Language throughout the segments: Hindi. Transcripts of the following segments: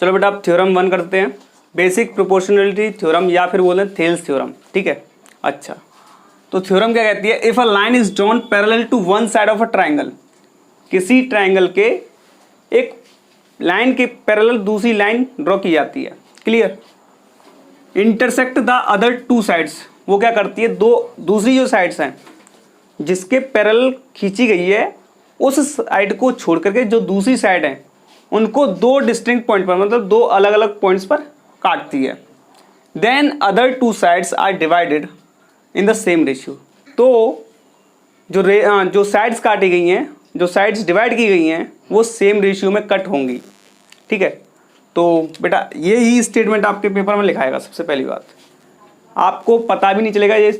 चलो बेटा आप थ्योरम 1 करते हैं, बेसिक प्रोपोर्शनलिटी थ्योरम या फिर बोलें थेल्स थ्योरम। ठीक है, अच्छा तो थ्योरम क्या कहती है, if a line is drawn parallel to one side of a triangle, किसी ट्राइंगल के एक लाइन के पैरेलल दूसरी लाइन ड्रॉ की जाती है, clear, intersect the other two sides, वो क्या करती है, दो दूसरी जो साइड्स हैं जिसके पैरेलल खींची गई है उस साइड को छोड़ करके जो दूसरी साइड है उनको दो डिस्टिंक्ट पॉइंट पर, मतलब दो अलग अलग पॉइंट्स पर काटती है। Then other two sides are divided in the same ratio, तो जो साइड्स काटी गई हैं, जो साइड्स डिवाइड की गई हैं वो सेम रेशियो में कट होंगी। ठीक है, तो बेटा ये ही स्टेटमेंट आपके पेपर में लिखाएगा। सबसे पहली बात, आपको पता भी नहीं चलेगा ये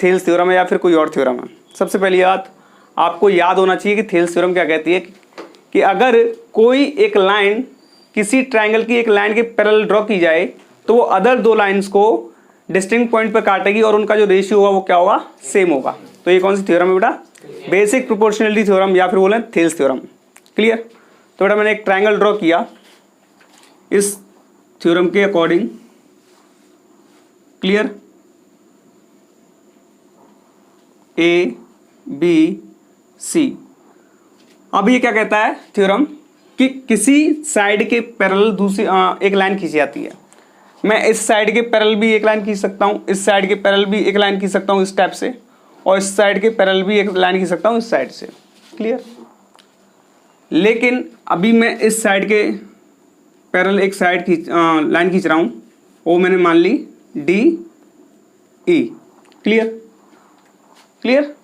थेल्स थ्योरम है या फिर कोई और थ्योरम है। सबसे पहली बात आपको याद होना चाहिए कि थेल्स थ्योरम क्या कहती है कि अगर कोई एक लाइन किसी ट्राइंगल की एक लाइन के पैरेलल ड्रॉ की जाए तो वो अदर दो लाइंस को डिस्टिंक्ट पॉइंट पर काटेगी और उनका जो रेशियो होगा वो क्या होगा, सेम होगा। तो ये कौन सी थ्योरम है बेटा, बेसिक प्रोपोर्शनलिटी थ्योरम या फिर बोलें थेल्स थ्योरम। क्लियर, तो बेटा मैंने एक ट्राइंगल ड्रॉ किया, इस थ्योरम के according, clear, A B C. अब ये क्या कहता है थ्योरम कि किसी साइड के पैरेलल दूसरी एक लाइन खींची जाती है। मैं इस साइड के पैरेलल भी एक लाइन खींच सकता हूँ, इस साइड के पैरेलल भी एक लाइन खींच सकता हूँ इस टाइप से, और इस साइड के पैरेलल भी एक लाइन खींच सकता हूँ इस साइड से। क्लियर, लेकिन अभी मैं इस साइड के पैरेलल एक साइड लाइन खींच रहा हूँ, वो मैंने मान ली डी ई। क्लियर, क्लियर,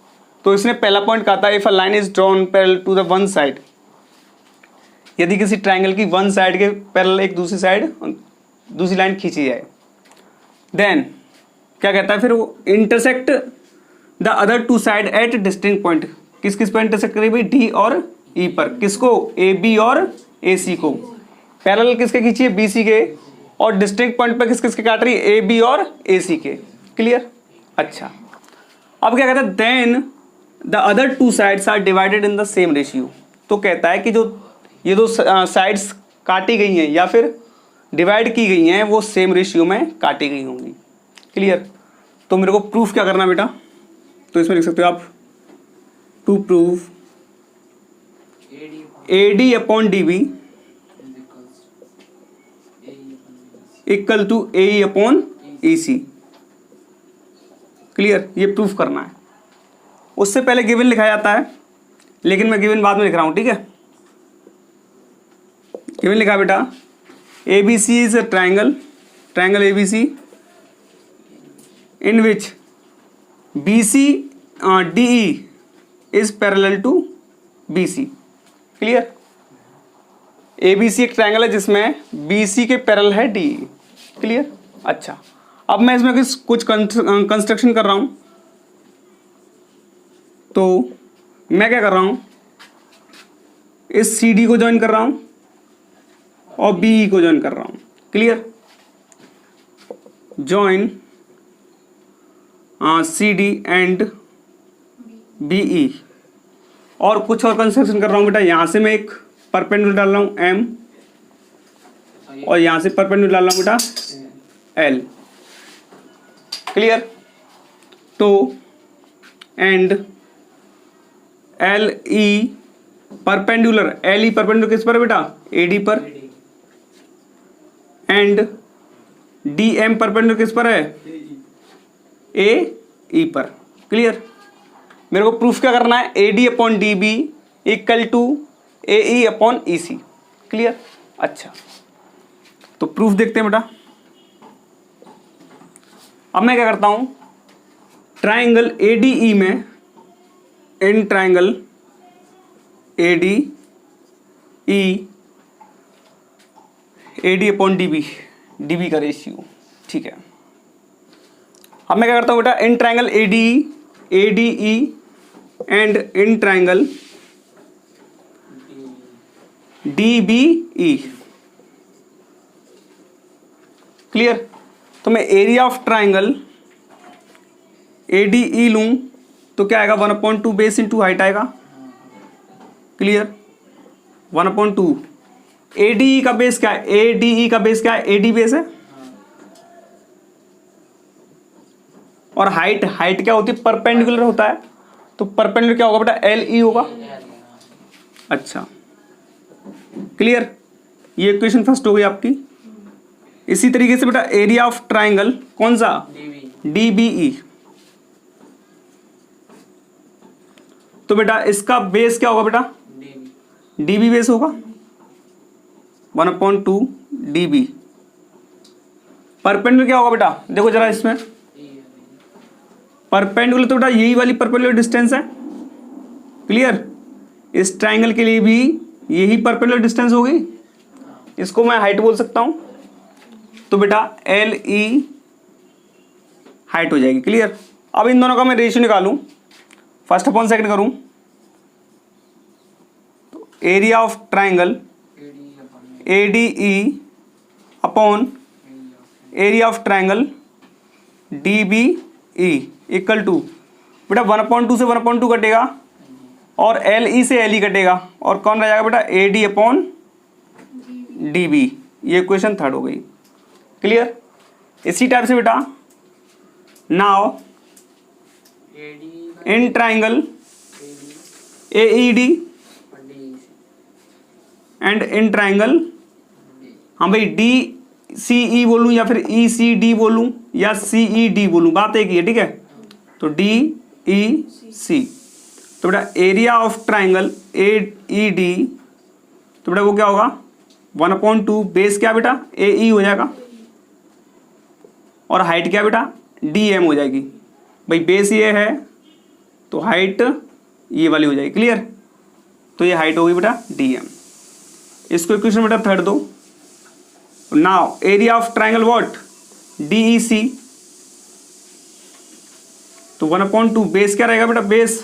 तो इसने पहला पॉइंट कहा था if a line is drawn parallel to the one side, यदि किसी ट्राइंगल की वन साइड के पैरेलल एक दूसरी लाइन खींची जाए, देन क्या कहता है फिर, वो intersect the other two side at distinct point, किस किस पर इंटरसेक्ट करेगी भाई, डी और ई पर, किसको, ए बी और ए सी को, पैरेलल किसके खींची है, बी सी के, और डिस्टिंक्ट पॉइंट पर किस किस के काट रही है, ए बी और ए सी के। क्लियर, अच्छा अब क्या कहता है, then the other two sides are divided in the same ratio, तो कहता है कि जो ये दो साइड्स काटी गई हैं या फिर डिवाइड की गई हैं वो सेम रेशियो में काटी गई होंगी। क्लियर, तो मेरे को प्रूफ क्या करना बेटा, तो इसमें लिख सकते हो आप, to prove A D upon D B equal to A E upon E C. Clear, ये प्रूफ करना है। उससे पहले गिवन लिखा जाता है, लेकिन मैं गिवन बाद में लिख रहा हूं। ठीक है, गिवन लिखा बेटा, A B C is a triangle A B C in which B C D E is parallel to B C. Clear, A B C एक ट्राइंगल है जिसमें बी सी के पैरेलल है डी ई। क्लियर, अच्छा अब मैं इसमें कुछ कंस्ट्रक्शन कर रहा हूं, तो मैं क्या कर रहा हूं, इस सी डी को ज्वाइन कर रहा हूं और बी ई को ज्वाइन कर रहा हूं। Clear, join C D and B E, और कुछ और कंस्ट्रक्शन कर रहा हूं बेटा, यहां से मैं एक परपेंडिकुलर डाल रहा हूं एम, और यहां से परपेंडिकुलर डाल रहा हूं बेटा एल। क्लियर, तो and L E perpendicular, L E perpendicular किस पर है बेटा, ए डी पर, एंड डी एम परपेंडिकुलर किस पर है, ए ई पर। क्लियर, मेरे को प्रूफ क्या करना है, A D upon D B equal to A E upon E C. Clear, अच्छा तो प्रूफ देखते हैं बेटा। अब मैं क्या करता हूं, ट्राइंगल ए डी ई में, in triangle A D E, A D upon D B का रेशियो। ठीक है, अब मैं क्या करता हूं बेटा, in triangle A D E and in triangle D B E. Clear, तो मैं area of triangle A D E लूं तो क्या आएगा, 1/2 बेस इंटू हाइट आएगा। क्लियर, 1/2, ADE का बेस क्या है? ADE का बेस क्या है? AD बेस है। और हाइट क्या होती है? परपेंडिकुलर होता है। तो परपेंडिकुलर क्या होगा बेटा? LE होगा। अच्छा, क्लियर। ये इक्वेशन फर्स्ट हो गई आपकी। इसी तरीके से बेटा एरिया ऑफ ट्राइंगल कौन सा? DBE। तो बेटा इसका बेस क्या होगा बेटा? DB बेस होगा 1/2 DB। परपेंडिकुलर क्या होगा बेटा? देखो जरा इसमें परपेंडिकुलर, तो बेटा यही वाली परपेंडिकुलर डिस्टेंस है। क्लियर। इस ट्राइंगल के लिए भी यही परपेंडिकुलर डिस्टेंस होगी। इसको मैं हाइट बोल सकता हूं। तो बेटा LE हाइट हो जाएगी। क्लियर। अब इन दोनों का मैं रेशियो निकालूं, फर्स्ट अपॉन सेकंड करूं, तो area of triangle ADE upon area of triangle DBE equal to बेटा 1/2 से 1/2 कटेगा और LE से LE कटेगा और कौन रह जाएगा बेटा? AD upon DB। ये इक्वेशन थर्ड हो गई। क्लियर। इसी टाइप से बेटा now in triangle AED and in triangle, हाँ भाई DCE बोलूं या फिर ECD बोलूं या CED बोलूं, बात एक ही है। ठीक है। तो DEC, तो बेटा एरिया ऑफ ट्राइंगल AED, तो बेटा वो क्या होगा? 1/2 बेस क्या बेटा? AE हो जाएगा और हाइट क्या बेटा? DM हो जाएगी। भाई बेस ये है तो हाइट ये वाली हो जाएगी। क्लियर। तो ये हाइट होगी बेटा DM। इसको इक्वेशन बेटा थर्ड दो। Now area of triangle what? DEC, तो 1/2 बेस क्या रहेगा बेटा? बेस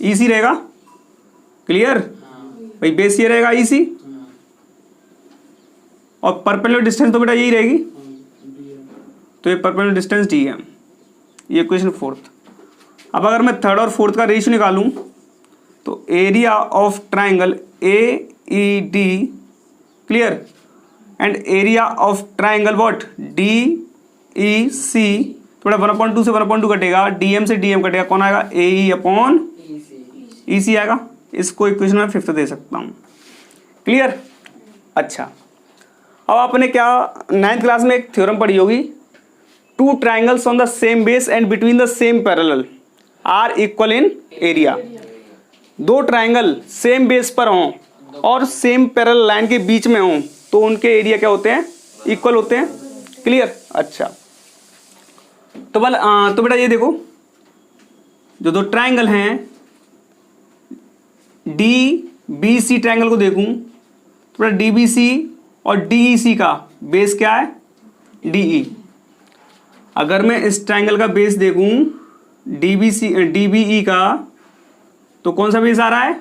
EC रहेगा। क्लियर। भाई बेस ये रहेगा EC और परपेंडिकुलर डिस्टेंस तो बेटा यही रहेगी, तो ये परपेंडिकुलर डिस्टेंस DM। ये इक्वेशन फोर्थ। अब अगर मैं थर्ड और फोर्थ का रेशियो निकालूं तो area of triangle AED, clear, and area of triangle what? DEC, थोड़ा 1/2 से 1/2 कटेगा, DM से DM कटेगा, कौन आएगा? AE अपॉन EC आएगा। इसको इक्वेशन में फिफ्थ दे सकता हूं। क्लियर। अच्छा, अब आपने क्या 9th क्लास में एक थ्योरम पढ़ी होगी, two triangles on the same base and between the same parallel are equal in area. दो ट्राइंगल सेम बेस पर हों और सेम पैरेलल लाइन के बीच में हों तो उनके एरिया क्या होते हैं? इक्वल होते हैं। क्लियर। अच्छा, तो बेटा ये देखो, जो दो ट्राइंगल हैं DBC ट्राइंगल को देखूं तो बेटा DBC और DEC का बेस क्या है? DE। अगर मैं इस ट्राइंगल का बेस देखूं DBE का, तो कौन सा बेस आ रहा है?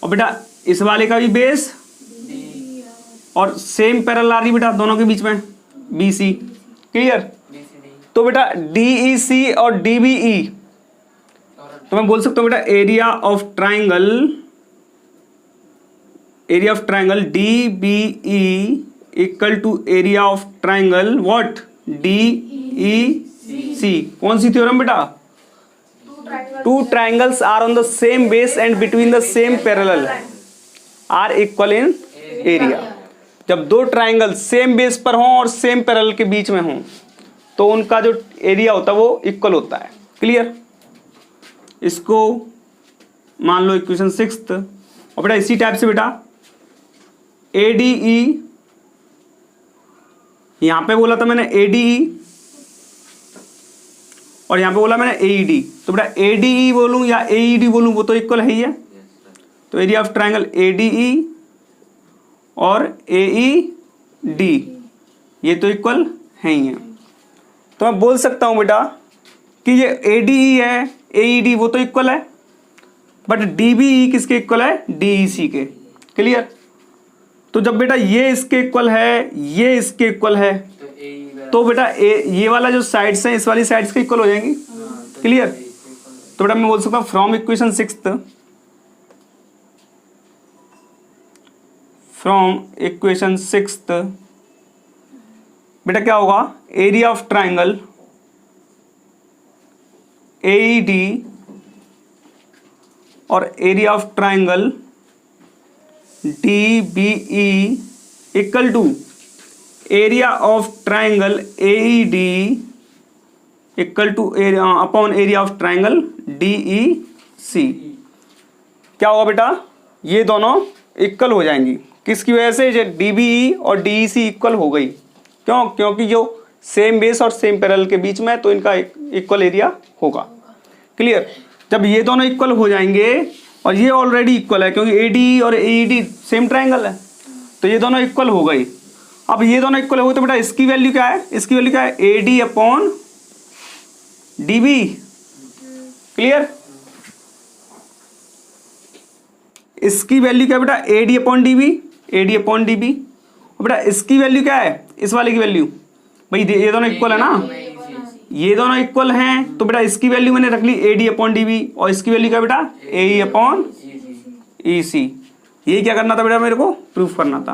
और बेटा इस वाले का भी बेस और सेम पैरेलल आ रही बेटा दोनों के बीच में BC। क्लियर। तो बेटा DEC और DBE, तो मैं बोल सकता हूं बेटा area of triangle DBE equal to area of triangle what? DEC। कौन सी थ्योरम बेटा? Two triangles are on the same base and between the same parallel are equal in area. जब दो ट्राइंगल सेम बेस पर हों और सेम पैरेलल के बीच में हों तो उनका जो एरिया होता है वो इक्वल होता है। क्लियर। इसको मान लो इक्वेशन सिक्स्थ। और बेटा इसी टाइप से बेटा ADE, यहां पे बोला था मैंने ADE और यहां पे बोला मैंने AED, तो बेटा ADE बोलूं या AED बोलूं वो तो इक्वल है ही है। तो एरिया ऑफ ट्राइंगल ADE और AED ये तो इक्वल है ही है। तो मैं बोल सकता हूं बेटा कि ये ADE है, AED वो तो इक्वल है, बट DBE किसके इक्वल है? DEC के। क्लियर। तो जब बेटा ये इसके इक्वल है, ये इसके इक्वल है, तो बेटा ये वाला जो साइड्स हैं इस वाली साइड्स के इक्वल हो जाएंगी। क्लियर। तो बेटा मैं बोल सकता हूँ from equation sixth from equation 6th, बेटा क्या होगा, एरिया ऑफ ट्राइंगल AED और area of triangle DBE equal to area of triangle AED equal to upon area of triangle DEC। क्या होगा बेटा, ये दोनों इक्वल हो जाएंगी। किसकी वजह से, जो DBE और DEC इक्वल हो गई। क्यों, क्योंकि जो सेम बेस और सेम पैरेलल के बीच में है तो इनका इक्वल एरिया होगा। क्लियर। जब ये दोनों इक्वल हो जाएंगे और ये ऑलरेडी इक्वल है क्योंकि ADE और AED सेम ट्राइंगल है, तो ये दोनों इक्वल हो गई। अब ये दोनों इक्वल हो गए तो बेटा इसकी वैल्यू क्या है, इसकी वैल्यू क्या है, AD अपॉन DB। क्लियर। इसकी वैल्यू क्या है बेटा, AD upon DB, AD upon DB। और बेटा इसकी वैल्यू क्या है, इस वाले की वैल्यू, भाई ये दोनों इक्वल है ना, ये दोनों इक्वल हैं तो बेटा इसकी वैल्यू मैंने रख ली AD अपॉन DB और इसकी वैल्यू क्या बेटा, AE अपॉन EC। ये क्या करना था बेटा, मेरे को प्रूफ करना था।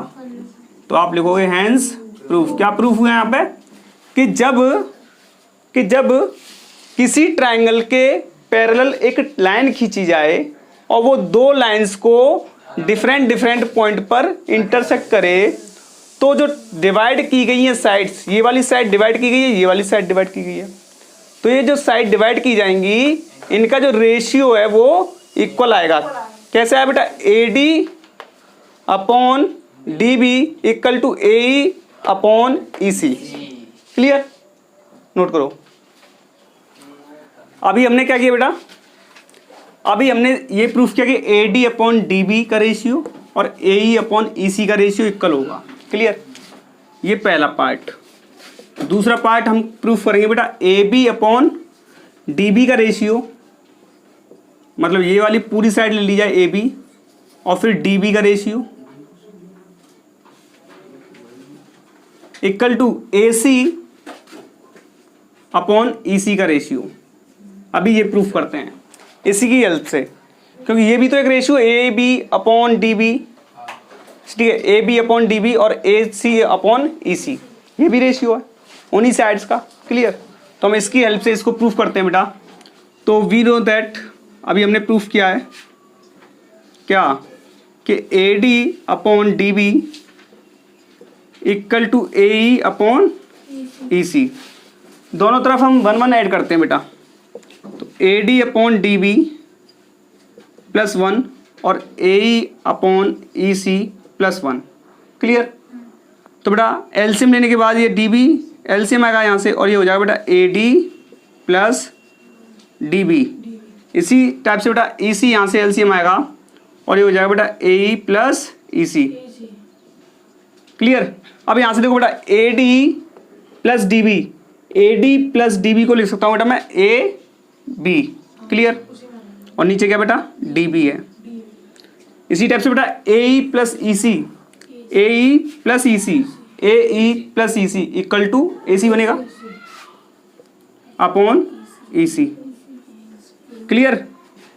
तो आप लिखोगे हैंस प्रूफ। क्या प्रूफ हुआ यहाँ पे, कि जब किसी ट्राइंगल के पैरेलल एक लाइन खींची जाए और वो दो लाइंस को डिफरेंट पॉइंट पर इंटरसेक्ट करे, तो जो डिवाइड की गई है साइड्स, ये वाली साइड डिवाइड की गई है, ये वाली साइड डिवाइड की गई है, तो ये जो साइड डिवाइड की जाएंगी इनका जो रेशियो है वो इक्वल आएगा। कैसे आया बेटा, AD upon DB equal to AE upon EC। Clear, note करो। अभी हमने क्या किया बेटा, अभी हमने ये प्रूफ किया कि AD अपॉन DB का रेशियो और AE अपॉन EC का रेशियो इक्वल होगा। क्लियर, ये पहला पार्ट। दूसरा पार्ट हम प्रूफ करेंगे बेटा AB अपॉन DB का रेशियो, मतलब ये वाली पूरी साइड ले ली जाए AB और फिर DB का ratio equal to AC upon EC का रेशियो। अभी ये प्रूफ करते हैं इसी की हेल्प से, क्योंकि ये भी तो एक रेशियो AB अपॉन DB, ठीक है, AB अपॉन DB और AC अपॉन EC, ये भी रेशियो है उन्हीं साइड्स का। क्लियर, तो हम इसकी हेल्प से इसको प्रूफ करते हैं बेटा। तो वी नो दैट, अभी हमने प्रूफ किया है क्या, कि AD upon DB equal to AE upon EC। दोनों तरफ हम 1 1 ऐड करते हैं बेटा, तो AD अपॉन DB प्लस 1 और AE upon EC plus 1। Clear, तो बेटा एलसीएम लेने के बाद ये DB एलसीएम आएगा यहाँ से और ये हो जाएगा बेटा AD प्लस DB। इसी टाइप से बेटा EC यहाँ से एलसीएम आएगा और ये हो जाएगा बेटा AE प्लस EC। क्लियर, अब यहाँ से देखो बेटा AD plus DB, AD plus DB को लिख सकता हूँ बेटा मैं AB। क्लियर, और नीचे क्या बेटा DB है। इसी टाइप से बेटा AE plus EC, AE plus EC, AE plus EC equal to AC बनेगा अपॉन EC। क्लियर,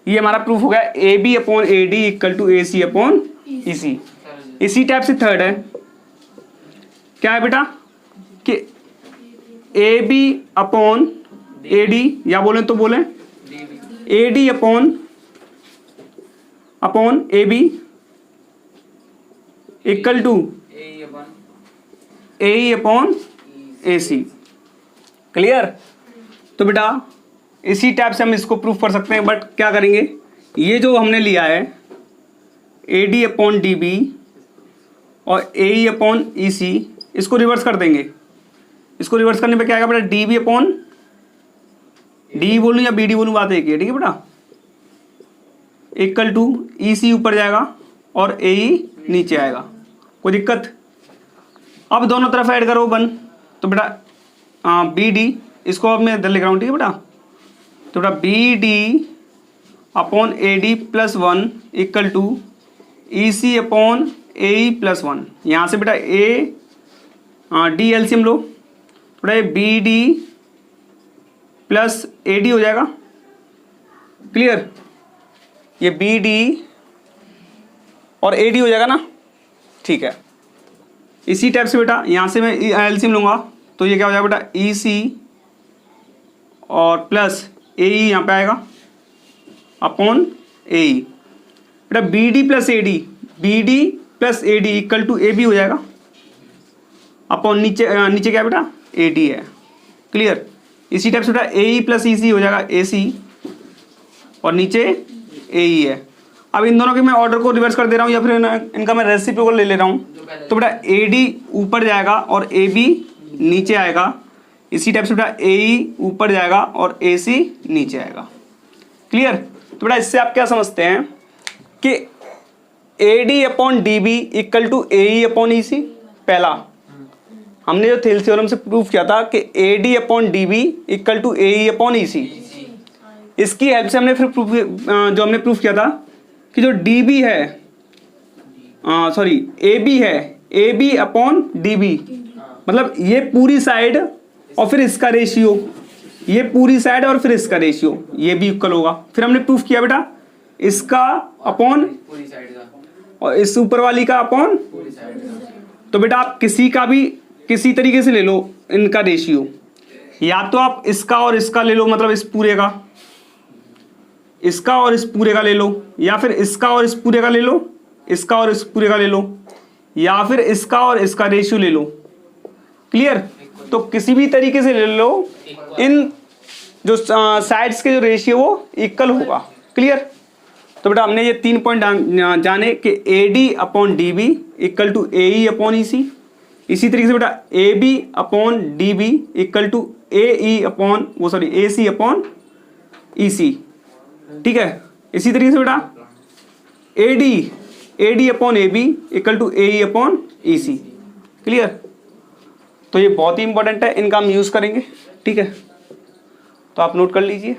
ये हमारा प्रूफ हो गया AB upon AD equal to AC upon EC। इसी टाइप से थर्ड है, क्या है बेटा, कि AB अपॉन AD, या बोलें तो बोलें AD upon AB equal to AE upon AC। Clear, तो बेटा इसी टाइप से हम इसको प्रूफ कर सकते हैं, बट क्या करेंगे, ये जो हमने लिया है AD अपॉन DB और AE अपॉन EC, इसको रिवर्स कर देंगे। इसको रिवर्स करने पे क्या आएगा बेटा, DB अपॉन D बोलूँ या BD बोलूँ, बात एक ही है, ठीक है बेटा, इक्वल टू EC ऊपर जाएगा और AE नीचे आएगा। कोई दिक्कत, अब दोनों तरफ ऐड करो 1, तो बेटा BD, इसको अब मैं इधर लिख रहा हूँ, ठीक है बेटा, तो बेटा BD upon AD plus 1 equal to EC upon AE plus 1। यहाँ से बेटा D एलसीएम लो, बेटा BD प्लस AD हो जाएगा। क्लियर, ये BD और AD हो जाएगा ना, ठीक है, इसी टाइप से बेटा यहाँ से मैं एलसीएम लूँगा तो ये क्या हो जाएगा बेटा, ई सी और प्लस ए ई यहाँ पे आएगा अपॉन ए ई। बेटा B D plus A D, B D plus A D equal to A B हो जाएगा अपॉन नीचे नीचे क्या बेटा, ए डी है। क्लियर। इसी टाइप से बेटा ए ई प्लस ई सी हो जाएगा ए सी और नीचे ए ई है। अब इन दोनों के मैं ऑर्डर को रिवर्स कर दे रहा हूँ या फिर इनका मैं रेसिप्रोकल ले ले रहा हूँ, तो बेटा ए डी ऊपर जाएगा और ए बी नीचे आएगा। इसी टाइप से बेटा ए ई ऊपर जाएगा और ए सी नीचे आएगा। क्लियर। तो बेटा इससे आप क्या समझते हैं कि A D upon D B equal to A E upon E C. पहला हमने जो थेल थ्योरम से प्रूफ किया था कि A D upon D B equal to A E upon E C, इसकी हेल्प से हमने फिर प्रूफ जो हमने प्रूफ किया था कि जो डी बी है सॉरी ए बी है, A B upon D B, मतलब ये पूरी साइड और फिर इसका रेशियो, ये पूरी साइड और फिर इसका रेशियो, ये भी इक्वल होगा। फिर हमने प्रूफ किया बेटा इसका अपॉन पूरी साइड का और इस ऊपर वाली का अपॉन। पूरी साइड का। तो बेटा आप किसी का भी किसी तरीके से ले लो इनका रेशियो, या तो आप इसका और इसका ले लो, मतलब इस पूरे का, इसका और इस पूरे का ले लो, या फिर इसका और इस पूरे का ले लो, इसका और इस पूरे का ले लो, या फिर इसका और इसका रेशियो ले लो। क्लियर। तो किसी भी तरीके से ले लो, इन जो साइड्स के जो रेशियो वो इक्वल होगा। क्लियर। तो बेटा हमने ये 3 पॉइंट जाने कि A D upon D B equal to A E upon E C. इसी तरीके से बेटा A B upon D B equal to A E upon वो sorry A C upon E C. ठीक है। इसी तरीके से बेटा A D upon A B equal to A E upon E C. Clear. तो ये बहुत ही इंपॉर्टेंट है, इनका हम यूज़ करेंगे। ठीक है, तो आप नोट कर लीजिए।